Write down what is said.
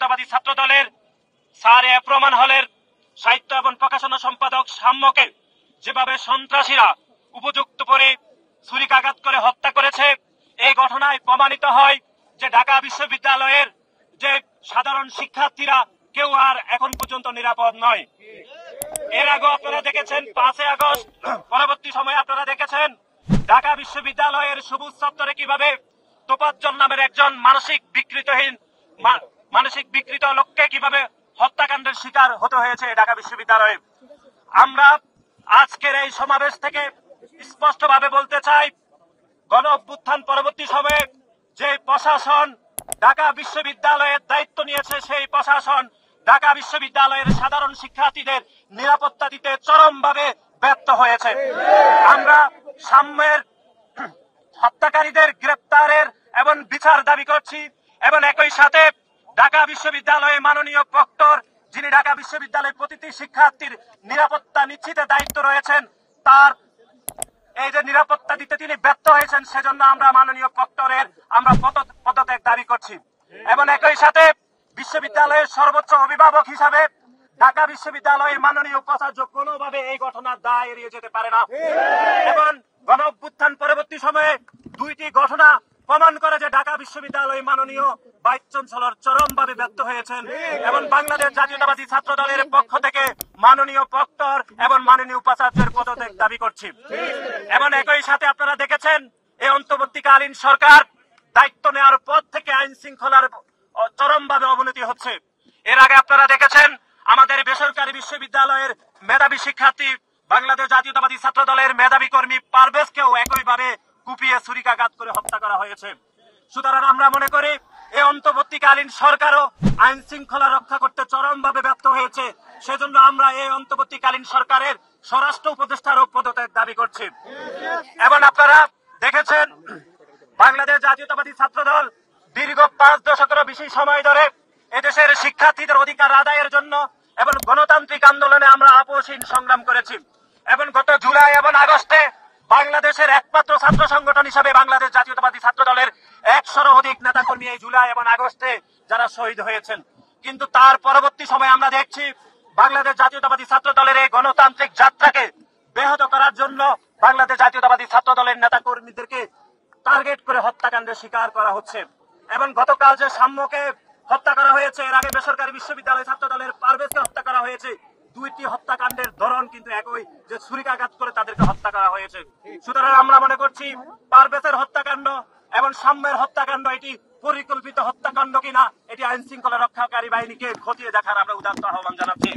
জাতীয়তাবাদী ছাত্র দলের স্যার প্রমাণ হলের সাহিত্য এবং প্রকাশনা সম্পাদক সাম্যকে যেভাবে সন্ত্রাসীরা উপযুক্ত করে ছুরিকাঘাত করে হত্যা করেছে, এই ঘটনায় প্রমাণিত হয় যে ঢাকা বিশ্ববিদ্যালয়ের যে সাধারণ শিক্ষার্থীরা কেউ আর এখন পর্যন্ত নিরাপদ নয়। এর আগে আপনারা দেখেছেন 5 আগস্ট, পরবর্তী সময়ে আপনারা দেখেছেন ঢাকা বিশ্ববিদ্যালয়ের সবুজ চত্বরে কিভাবে তোফাজ্জল নামের একজন মানসিক বিকৃত লোককে কিভাবে হত্যাকাণ্ডের শিকার হতে হয়েছে ঢাকা বিশ্ববিদ্যালয়ে। আমরা আজকের এই সমাবেশ থেকে স্পষ্টভাবে বলতে চাই, গণ অভ্যুত্থান পরবর্তী সময়ে যে প্রশাসন ঢাকা বিশ্ববিদ্যালয়ের দায়িত্ব নিয়েছে, সেই প্রশাসন ঢাকা বিশ্ববিদ্যালয়ের সাধারণ শিক্ষার্থীদের নিরাপত্তা দিতে চরমভাবে ব্যর্থ হয়েছে। আমরা সাম্যের হত্যাকারীদের গ্রেপ্তারের এবং বিচার দাবি করছি এবং একই সাথে ঢাকা বিশ্ববিদ্যালয়ে মাননীয় প্রক্টর, যিনি ঢাকা বিশ্ববিদ্যালয়ের প্রতিটি শিক্ষার্থীর নিরাপত্তা নিশ্চিতের দায়িত্ব রয়েছেন, তার এই যে নিরাপত্তা দিতে তিনি ব্যর্থ হয়েছেন, সেজন্য আমরা মাননীয় প্রক্টরের পদত্যাগ দাবি করছি। এবং একই সাথে বিশ্ববিদ্যালয়ের সর্বোচ্চ অভিভাবক হিসাবে ঢাকা বিশ্ববিদ্যালয়ের মাননীয় উপাচার্য কোনোভাবে এই ঘটনার দায় এড়িয়ে যেতে পারে না। এবং গণ অভ্যুত্থান পরবর্তী সময়ে 2টি ঘটনা প্রমাণ করে যে ঢাকা বিশ্ববিদ্যালয় মাননীয় ভাইস চ্যান্সেলর চরমভাবে ব্যর্থ হয়েছেন এবং বাংলাদেশ জাতীয়তাবাদী ছাত্র দলের পক্ষ থেকে মাননীয় প্রক্টর এবং মাননীয় উপাচার্যের পদত্যাগ দাবি করছি। এবং একই সাথে আপনারা দেখেছেন এই অন্তর্বর্তীকালীন সরকার দায়িত্ব নেওয়ার পর থেকে আইন শৃঙ্খলার চরমভাবে অবনতি হচ্ছে। এর আগে আপনারা দেখেছেন আমাদের বেসরকারি বিশ্ববিদ্যালয়ের মেধাবী শিক্ষার্থী, বাংলাদেশ জাতীয়তাবাদী ছাত্র দলের মেধাবী কর্মী পারভেজকেও একইভাবে কুপিয়ে ছুরিকাঘাত করে হত্যা করা হয়েছে। সুতরাং আমরা মনে করি এই অন্তর্বর্তীকালীন সরকারও আইন শৃঙ্খলা রক্ষা করতে চরমভাবে ব্যর্থ হয়েছে। সেজন্য আমরা এই অন্তর্বর্তীকালীন সরকারের স্বরাষ্ট্র উপদেষ্টারও পদত্যাগ দাবি করছি। এবং আপনারা দেখেছেন বাংলাদেশ জাতীয়তাবাদী ছাত্র দল দীর্ঘ 5 দশকেরও বেশি সময় ধরে এদেশের শিক্ষার্থীদের অধিকার আদায়ের জন্য এবং গণতান্ত্রিক আন্দোলনে আমরা আপোষহীন সংগ্রাম করেছি। এবং গত জুলাই এবং আগস্টে বাংলাদেশের একমাত্র ছাত্র সংগঠন হিসাবে বাংলাদেশ জাতীয়তাবাদী ছাত্র দলের 100-এরও অধিক নেতাকর্মী এই জুলাই এবং আগস্টে যারা শহীদ হয়েছেন। কিন্তু তার পরবর্তী সময়ে আমরা দেখছি বাংলাদেশ জাতীয়তাবাদী ছাত্র দলের এই গণতান্ত্রিক যাত্রাকে ব্যাহত করার জন্য বাংলাদেশ জাতীয়তাবাদী ছাত্র দলের নেতাকর্মীদেরকে টার্গেট করে হত্যাকাণ্ডের শিকার করা হচ্ছে। এবং গতকাল যে সাম্যকে হত্যা করা হয়েছে, এর আগে বেসরকারি বিশ্ববিদ্যালয় ছাত্র দলের পারভেজকে হত্যা করা হয়েছে, 2টি হত্যাকাণ্ডের ধরন কিন্তু একই, যে ছুরিকাঘাত করে তাদেরকে হত্যা করা হয়েছে। সুতরাং আমরা মনে করছি পারভেজের হত্যাকাণ্ড এবং সাম্যের হত্যাকাণ্ড এটি পরিকল্পিত হত্যাকাণ্ড কিনা, এটি আইন শৃঙ্খলা রক্ষাকারী বাহিনীকে খতিয়ে দেখার আমরা উদাত্ত আহ্বান জানাচ্ছি।